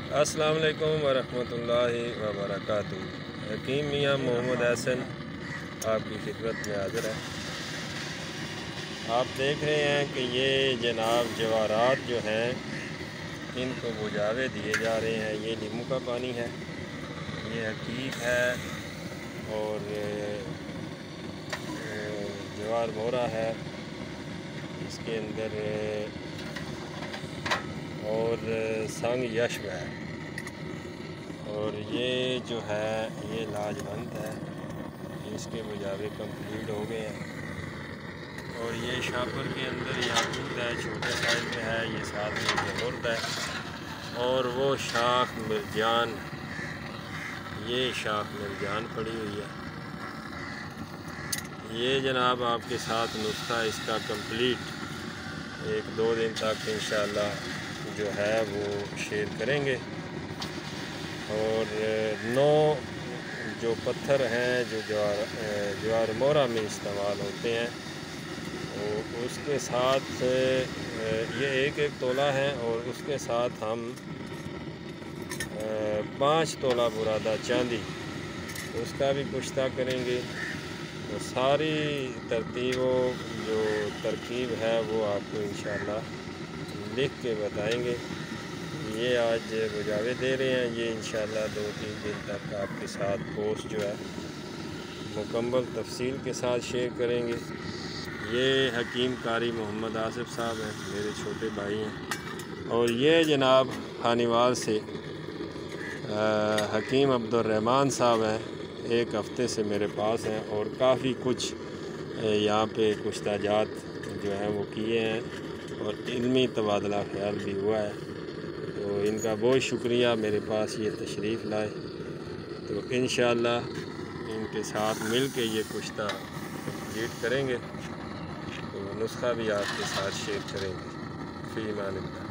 السلام علیکم ورحمۃ اللہ وبرکاتہ۔ حکیم میاں محمد احسن آپ کی خدمت میں حاضر ہے۔ آپ دیکھ رہے ہیں کہ یہ جناب جواہرات جو ہیں ان کو بجھاوے دیے جا رہے ہیں۔ یہ نیمبو کا پانی ہے، یہ حقیق ہے، اور جوار مورا ہے اس کے اندر، اور سنگ یشب ہے، اور یہ جو ہے یہ لاجونت ہے، اس کے بجھاوے کمپلیٹ ہو گئے ہیں۔ اور یہ شاپر کے اندر یاقوت ہے، چھوٹے سائز میں ہے، یہ ساتھ میں زمرد ہے، اور وہ شاخ مرجان، یہ شاخ مرجان پڑی ہوئی ہے۔ یہ جناب آپ کے ساتھ نسخہ اس کا کمپلیٹ 1-2 دن تک انشاءاللہ جو ہے وہ شیئر کریں گے۔ اور 9 جو پتھر ہیں جو جوار مورا میں استعمال ہوتے ہیں، اس کے ساتھ یہ 1 تولہ ہے، اور اس کے ساتھ ہم 5 تولہ برادہ چاندی اس کا بھی کشتہ کریں گے۔ تو ساری جو ترکیب ہے وہ آپ کو انشاءاللہ لکھ کے بتائیں گے۔ یہ آج بجھاوے دے رہے ہیں، یہ انشاءاللہ 2-3 دن تک آپ کے ساتھ پوسٹ جو ہے مکمل تفصیل کے ساتھ شیئر کریں گے۔ یہ حکیم قاری محمد آصف صاحب ہیں، میرے چھوٹے بھائی ہیں، اور یہ جناب خانیوال سے حکیم عبدالرحمن صاحب ہیں، 1 ہفتے سے میرے پاس ہیں، اور کافی کچھ یہاں پہ کشتہ جات جو ہیں وہ کیے ہیں، اور علمی تبادلہ خیال بھی ہوا ہے۔ تو ان کا بہت شکریہ میرے پاس یہ تشریف لائے۔ تو انشاءاللہ ان کے ساتھ مل کے یہ کشتہ کمپلیٹ کریں گے، تو نسخہ بھی آپ کے ساتھ شیئر کریں گے۔ فی امان اللہ۔